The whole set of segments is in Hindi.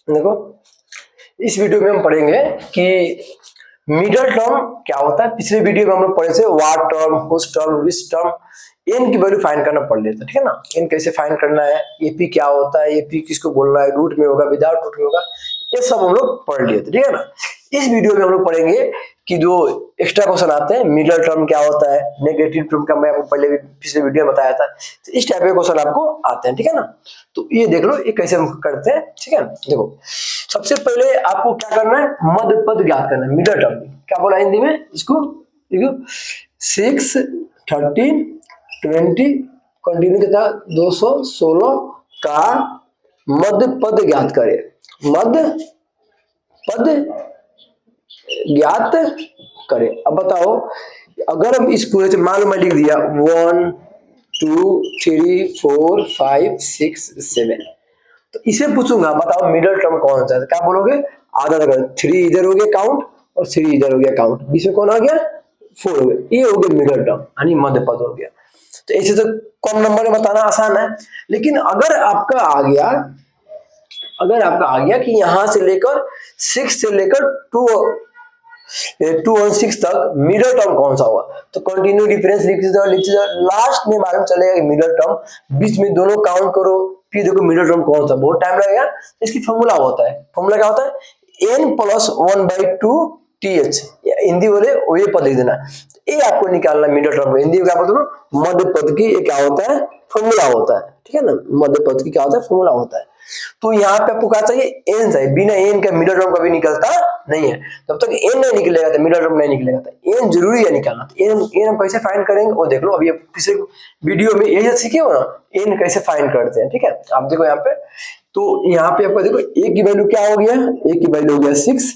देखो इस वीडियो में हम पढ़ेंगे कि मिडल टर्म क्या होता है। पिछले वीडियो में हम लोग पढ़े थे what term, whose term, which term, n की वैल्यू फाइंड करना पड़ लेता है, ठीक है ना। एन कैसे फाइंड करना है, एपी क्या होता है, एपी किसको बोलना है, रूट में होगा, विदाउट रूट में होगा, ये सब हम लोग पढ़ लिए थे, ठीक है ना। इस वीडियो में हम लोग पढ़ेंगे कि जो एक्स्ट्रा क्वेश्चन आते हैं, मिडल टर्म क्या होता है, नेगेटिव टर्म का मैं आपको पहले भी पिछले वीडियो में बताया था। तो इस टाइप के क्वेश्चन आपको आते हैं, ठीक है ना। तो ये देख लो ये कैसे हम करते हैं, ठीक है। देखो सबसे पहले आपको क्या करना है, मध्य पद ज्ञात करना है। मिडल टर्म क्या बोला हिंदी में इसको, देखो 6, 13, 20 कंटिन्यू के साथ 216 का मध्य पद ज्ञात करे। मध्य पद ज्ञात करे। अब बताओ अगर हम इस पूरे से मान लो मैं लिख दिया 1 2 3 4 5 6 7, तो इसे पूछूंगा बताओ मिडल टर्म कौन सा है, क्या बोलोगे, आधा आधा 3 इधर हो गया काउंट और 3 इधर हो गया काउंट, बीच में कौन आ गया 4 हो गया, ये हो गया मिडल टर्म यानी मध्य पद हो गया। तो ऐसे तो कम नंबर में बताना आसान है, लेकिन अगर आपका आ गया कि यहां से लेकर 6 से लेकर 2 और 6 तक मिडल टर्म कौन सा हुआ, तो कंटिन्यू डिफरेंस लिख लास्ट में मालूम चलेगा कि मिडल टर्म, बीच में दोनों काउंट करो फिर देखो मिडल टर्म कौन सा, बहुत टाइम लगेगा। इसकी फॉर्मूला होता है, फॉर्मूला क्या होता है, n प्लस 1/2 th, हिंदी बोले वही पद लिख देना, ये आपको निकालना मिडल टर्म। हिंदी में क्या बोलते हो, मध्य पद की ये क्या होता है, फॉर्मूला होता है, ठीक है ना। मध्य पद की क्या होता है, फॉर्मूला होता है। तो यहाँ पे आपको क्या चाहिए, एन चाहिए, बिना एन का मिडल टर्म कभी निकलता नहीं है। जब तक एन नहीं निकलेगा तो मिडल टर्म नहीं निकलेगा, तो एन जरूरी है निकालना। तो एन हम कैसे फाइंड करेंगे वो देख लो, अभी पिछले वीडियो में यही सीखे हो ना, एन कैसे फाइंड करते हैं, ठीक है। आप देखो यहाँ पे, तो यहाँ पे आपको देखो ए की वैल्यू क्या हो गया, ए की वैल्यू हो गया 6,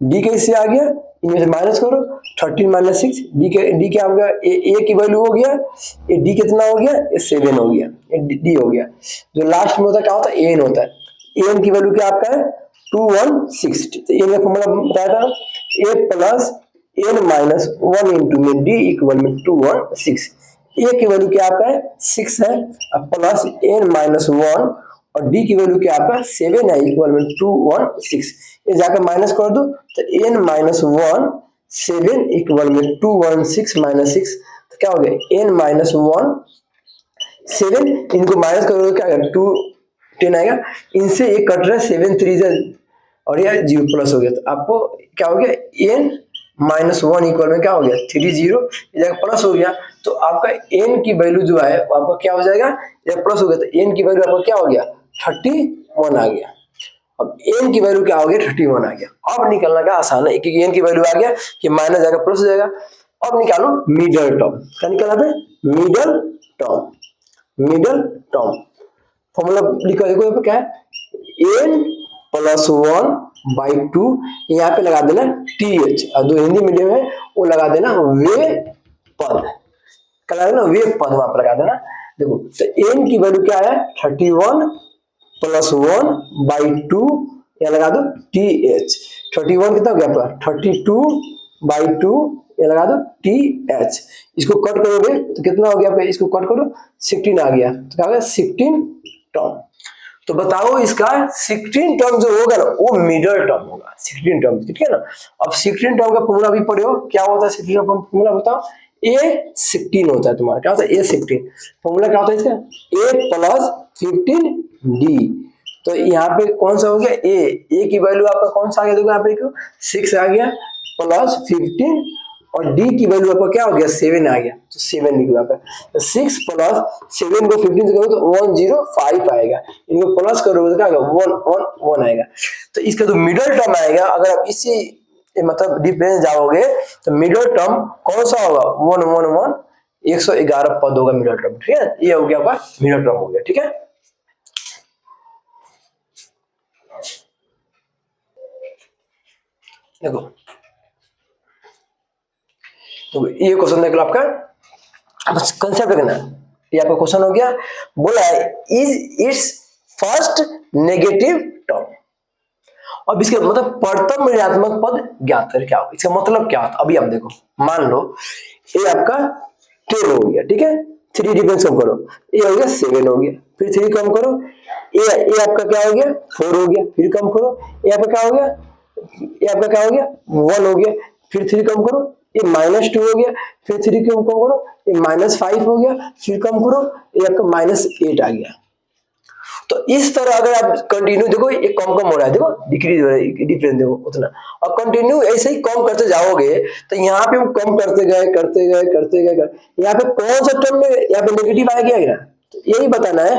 डी कैसे आ गया, इनमें से माइनस करो 13 माइनस 6, डी क्या हो गया, ए की वैल्यू हो गया, ए डी कितना हो गया, ए 7 हो गया, ए डी हो गया। जो लास्ट में होता है क्या होता है, एन होता है। एन की वैल्यू क्या आपका है 216, तो एन का फॉर्मूला बताया था, ए प्लस एन माइनस 1 इंटू में डी इक्वल में 216। ए की वैल्यू क्या आपका है 6 है, अब प्लस एन माइनस 1 और डी की वैल्यू क्या आपका 7 है इक्वल में 216, ये जाकर माइनस कर दो तो n माइनस 1 7 इक्वल में 216 माइनस 6, तो क्या हो गया n माइनस 1 7, इनको माइनस करोगे क्या आएगा 2 10 आएगा, इनसे एक कट रहा है 7 3 और यह 0 प्लस हो गया, तो आपको क्या हो गया n माइनस 1 इक्वल में क्या हो गया 30, इधर प्लस हो गया, तो आपका n की वैल्यू जो है आपका क्या हो जाएगा, इधर प्लस हो गया तो n की वैल्यू आपका क्या हो गया 31 आ गया। अब n की वैल्यू क्या हो गया 31 आ गया। अब निकालना का आसान है क्योंकि n की वैल्यू आ गया कि माइनस जाएगा प्लस हो जाएगा। अब निकालो मिडल टर्म, क्या निकाला पे middle term, middle term formula लिखो, देखो यहाँ पे क्या है n प्लस 1/2, यहाँ पे लगा देना th, और जो हिंदी मीडियम है वो लगा देना वे पद, क्या लगा देना वे पद वहां पर लगा देना। देखो तो n की वैल्यू क्या है 31 प्लस 1/2, यहाँ लगा दो th, 31 कितना हो गया आपका 32/2, ये लगा दो th, इसको कट करोगे तो कितना हो गया आपका, इसको कट करो 16 आ गया, तो क्या हो गया 16 टर्म। तो बताओ इसका 16 टर्म जो होगा ना वो मिडल टर्म होगा, 16 टर्म, ठीक है ना। अब 16 टर्म का फॉर्मूला भी पढ़े हो, क्या होता है 16 टर्म फॉर्मूला बताओ, A16 होता है तुम्हारा, क्या होता है A16, फॉर्मूला क्या होता है इसका A प्लस 15D, तो यहाँ पे कौन सा हो गया ए की वैल्यू आपका कौन सा आ गया, देखो यहाँ पे 6 आ गया प्लस 15 और डी की वैल्यू आपका क्या हो गया 7 आ गया, तो 7 लिखो यहाँ पे, तो 6 प्लस 7 को 15 से करो तो 105 आएगा, इनको प्लस करोगे तो क्या आएगा 1 आएगा। तो इसका जो मिडल टर्म आएगा अगर आप इसी मतलब डिफरेंस जाओगे तो मिडल टर्म कौन सा होगा 111, 111 पद होगा मिडल टर्म, ठीक है। ये हो गया आपका मिडल टर्म हो गया, ठीक है। देखो तो ये क्वेश्चन देख लो आपका, बस कंसेप्ट रखना, ये आपका क्वेश्चन हो गया, बोला है is it's first negative term. अब इसके मतलब प्रथम ऋणात्मक पद ज्ञात कर, क्या इसका मतलब क्या होता है, अभी आप देखो मान लो ये आपका 10 हो गया, ठीक है, 3 डिफरेंस कम करो, ये हो गया 7 हो गया, फिर 3 कम करो, ये आपका क्या हो गया 4 हो गया, फिर कम करो, ये आपका क्या हो गया, ये आपका क्या हो गया 1 हो गया, फिर 3 कम करो, ये -2 हो गया, फिर 3 कम करो, ये -5 हो गया, फिर कम करो, ये आपका -8 आ गया। तो इस तरह अगर आप कंटिन्यू देखो ये कम कम हो रहा है, देखो डिक्रीज हो रहा है, डिफरेंस देखो उतना, और कंटिन्यू ऐसे ही कम करते जाओगे तो यहाँ पे हम कम करते गए करते गए करते गए यहाँ पे कौन सा टर्म में यहाँ पे नेगेटिव आया क्या, तो यही बताना है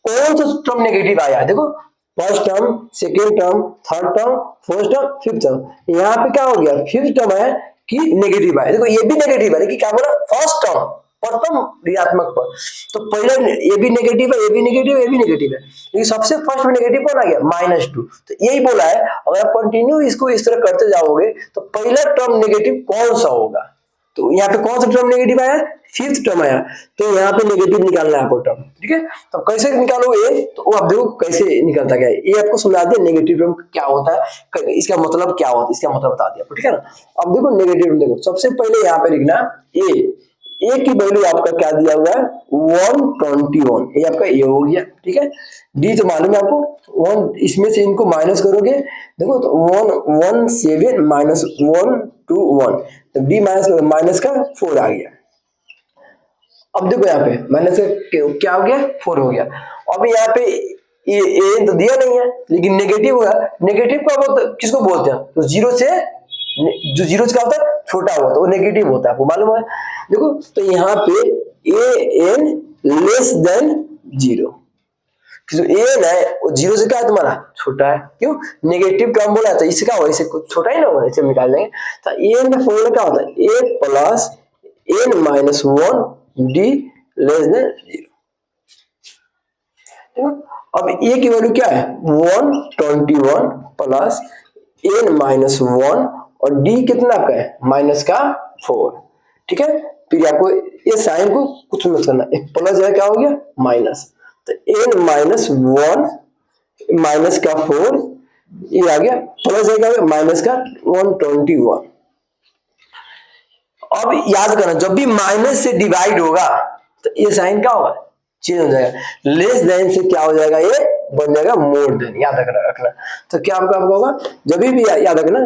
कौन सा टर्म नेगेटिव आया। देखो first term, second term, third term, fourth term, fifth term, यहाँ पे क्या हो गया फिफ्थ टर्म है कि नेगेटिव आया। देखो ये भी नेगेटिव है लेकिन क्या बोला फर्स्ट टर्म प्रथम ऋणात्मक पर, तो पहले ये भी नेगेटिव है, ये भी नेगेटिव है, ये भी नेगेटिव है, लेकिन सबसे फर्स्ट में नेगेटिव कौन आ गया -2। तो यही बोला है अगर आप कंटिन्यू इसको इस तरह करते जाओगे तो पहला टर्म नेगेटिव कौन सा होगा, तो यहाँ पे कौन सा टर्म नेगेटिव आया, फिफ्थ टर्म आया, तो यहाँ पे नेगेटिव निकालना है आपको टर्म, ठीक है। तो कैसे निकालोगे, तो आप देखो कैसे निकलता क्या है, ये आपको समझा दिया नेगेटिव टर्म क्या होता है, इसका मतलब क्या होता है, इसका मतलब बता दिया आपको, ठीक है ना। अब देखो नेगेटिव टर्म, देखो सबसे पहले यहाँ पे लिखना ए की वैल्यू आपका क्या दिया हुआ है 121, ये आपका ए हो गया, ठीक है। डी तो मालूम है आपको 1, इसमें से इनको माइनस करोगे देखो तो 117 -121, तो डी माइनस का 4 आ गया। अब देखो यहाँ पे माइनस का क्या हो गया 4 हो गया। अब यहाँ पे ये ए तो दिया नहीं है लेकिन नेगेटिव हुआ, नेगेटिव का किसको बोलते हैं, तो जीरो से जो जीरो का होता है छोटा हुआ तो वो नेगेटिव होता है, आपको मालूम है। देखो तो यहाँ पे ए एन लेस देन 0, जो एन है वो 0 से क्या है तुम्हारा छोटा है, क्यों नेगेटिव टर्म बोला है तो इससे क्या होगा, इससे कुछ छोटा ही ना होगा, इसे निकाल देंगे। तो एन का फॉर्मूला क्या होता है a plus n minus 1 d less than 0। अब ए की वैल्यू क्या है 121 प्लस एन माइनस 1 और डी कितना का है माइनस का 4, ठीक है। फिर आपको ये साइन को कुछ मत करना, एक प्लस है क्या हो गया माइनस, तो एन माइनस 1 माइनस का 4 ये आ गया, प्लस है क्या हो गया माइनस का 121। अब याद करना जब भी माइनस से डिवाइड होगा तो ये साइन क्या होगा चेंज हो जाएगा, लेस देन से क्या हो जाएगा ये बन जाएगा मोर देन, याद रखना। तो क्या आपका होगा जब भी याद रखना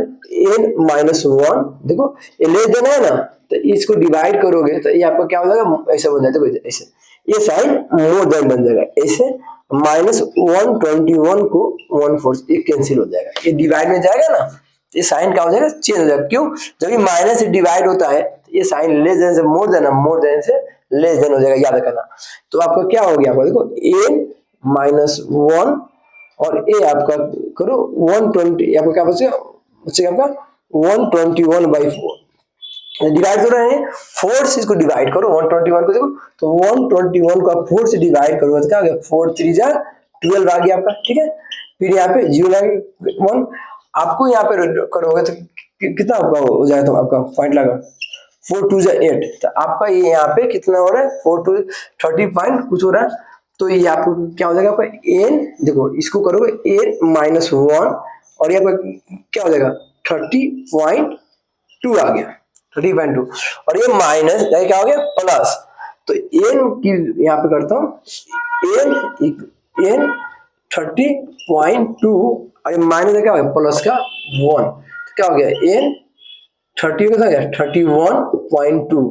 एन माइनस 1, देखो ये लेस देन है ना तो इसको डिवाइड करोगे तो ये आपका क्या हो जाएगा ऐसे बन जाएगा, ऐसे ये साइन मोर देन बन जाएगा, ऐसे -121 को 14 ये कैंसिल हो जाएगा, ये डिवाइड में जाएगा ना ये साइन क्या हो जाएगा चेंज हो जाएगा, क्यों जब ये माइनस से डिवाइड होता है तो ये साइन लेस देन से मोर देन, मोर देन से लेस देन हो जाएगा, याद रखना। तो आपका क्या हो गया आपका देखो ए -1 और ए आपका करो 120, आपका क्या बचेगा आपका 121/4 डिवाइड कर रहे हैं 4 से इसको डिवाइड करो 121 को, देखो तो 121 को आप 4 से डिवाइड करोगे तो क्या हो गया 4 3 जा 12 आ गया आपका, ठीक है। फिर यहाँ पे 0 आपको यहाँ पे करोगे तो कितना आपका हो जाएगा, तो आपका पॉइंट लगा 4 2 जा 8, तो आपका ये यहाँ पे कितना हो रहा है 4 2 30 पॉइंट कुछ हो रहा है, तो ये आपको क्या हो जाएगा आपका एन, देखो इसको करोगे एन -1 और यहाँ पर क्या हो जाएगा 30.2 आ गया 30.2 और ये माइनस क्या हो गया प्लस, तो एन की यहाँ पे करता हूँ एन 30.2 और माइनस क्या हो गया प्लस का 1, तो क्या हो गया एन 30 का गया 31.2,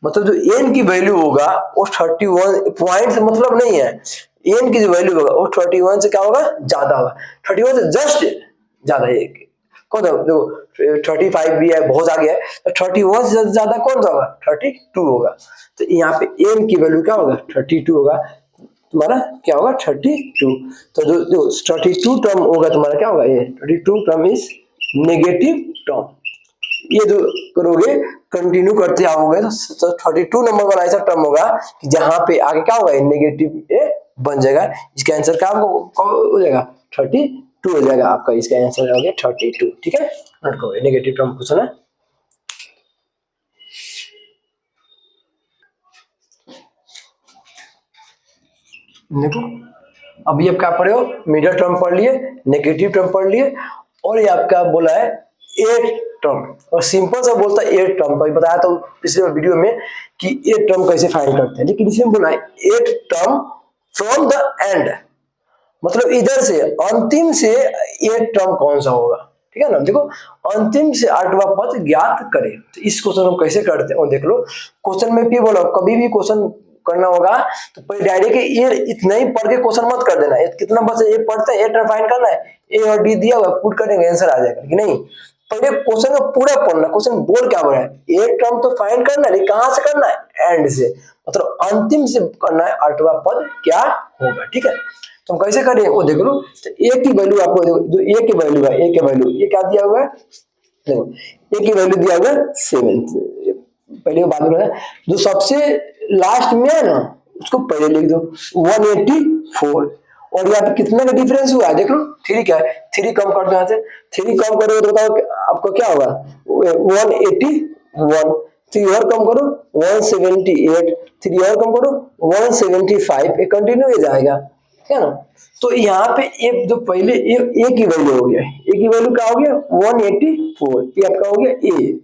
मतलब जो एन की वैल्यू होगा वो 31 पॉइंट से मतलब नहीं है, एन की जो वैल्यू होगा वो 31 से क्या होगा ज्यादा होगा, 31 से जस्ट ज्यादा है कौन सा, देखो 35 भी है बहुत आगे है, तो 31 से ज्यादा कौन सा होगा 32 होगा, तो यहाँ पे एन की वैल्यू क्या होगा 32 होगा, तुम्हारा क्या होगा 32, तो जो 32 टर्म होगा तुम्हारा क्या होगा ये 32 टर्म इज नेगेटिव टर्म। ये जो करोगे कंटिन्यू करते आओगे तो 32 नंबर वाला ऐसा टर्म होगा कि जहां पे आगे क्या होगा नेगेटिव ए बन जाएगा, इसका आंसर क्या हो जाएगा 32 हो जाएगा, आपका इसका आंसर हो गया 32, ठीक है। नोट करो नेगेटिव टर्म क्वेश्चन है। देखो अभी आप क्या पढ़े हो मिडल टर्म पढ़ लिए, नेगेटिव टर्म पढ़ लिए और ये आपका बोला है 8 टर्म, और सिंपल सा बोलता है 8 टर्म, तो बताया तो पिछले वीडियो में कि 8 टर्म कैसे फाइंड करते हैं, लेकिन इसमें बोला है 8 टर्म फ्रॉम द एंड, मतलब इधर से अंतिम से 8 टर्म कौन सा होगा, ठीक है ना। देखो अंतिम से 8वां पद ज्ञात करें, तो इस क्वेश्चन हम कैसे करते हैं वो देख लो। क्वेश्चन में भी बोला कभी भी क्वेश्चन करना होगा तो पहले डायरेक्ट ये इतना ही पढ़ के क्वेश्चन मत कर देना, कितना बस ये पढ़ते हैं 8 टर्म फाइंड करना है, ए और डी दिया हुआ पुट करेंगे आंसर आ जाएगा कि नहीं। पहले क्वेश्चन का पूरा पढ़ना, क्वेश्चन बोल क्या बोला है 8 टर्म तो फाइंड करना है, कहां से करना है एंड से, मतलब अंतिम से करना है 8वां पद क्या होगा, ठीक है। तो हम कैसे करें वो देख लो। तो ए की वैल्यू आपको जो ए की वैल्यू है, ए की वैल्यू ये क्या दिया हुआ है, देखो ए की वैल्यू दिया हुआ है 7, पहले बाद में जो सबसे लास्ट में है ना उसको पहले लिख दो 184, और यहाँ पे कितना का डिफरेंस हुआ है देख लो, 3 क्या है, 3 कम कर दो यहाँ से, 3 कम करोगे तो बताओ आपको क्या होगा 181, 3 और कम करो 178, 3 और कम करो 175, ये कंटिन्यू हो जाएगा, है ना। तो यहाँ पे ए जो पहले ए की वैल्यू हो गया, ए की वैल्यू क्या हो गया 184, ये आपका हो गया ए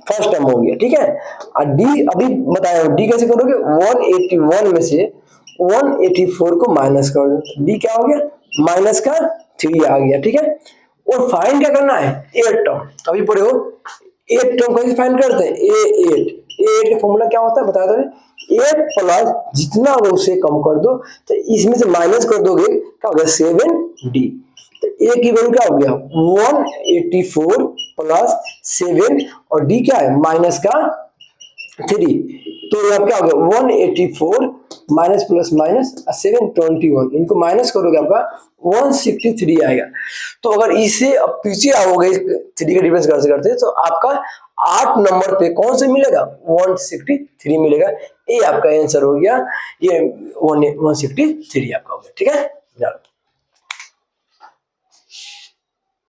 फर्स्ट टर्म हो गया, ठीक है। और डी अभी बताया डी कैसे करोगे, 181 में से 184 को माइनस कर दो, डी क्या हो गया माइनस का 3 आ गया, ठीक है। और फाइंड क्या करना है 8 टर्म, अभी पढ़े हो 8 टर्म कैसे फाइंड करते हैं, ए8 का फॉर्मूला क्या होता है बता दो, 8 प्लस जितना हो उसे कम कर दो, तो इसमें से माइनस कर दोगे क्या हो गया 7d, तो ए की वैल्यू क्या हो गया 184 प्लस 7 और डी क्या है माइनस का 3, तो यहाँ क्या हो गया 184 माइनस प्लस माइनस 721, इनको माइनस करोगे आपका 163 आएगा। तो अगर इसे अब पीछे आओगे 3 का डिफरेंस करते करते तो आपका 8 नंबर पे कौन से मिलेगा 163 मिलेगा, ये आपका आंसर हो गया, ये 163 आपका हो गया, ठीक है।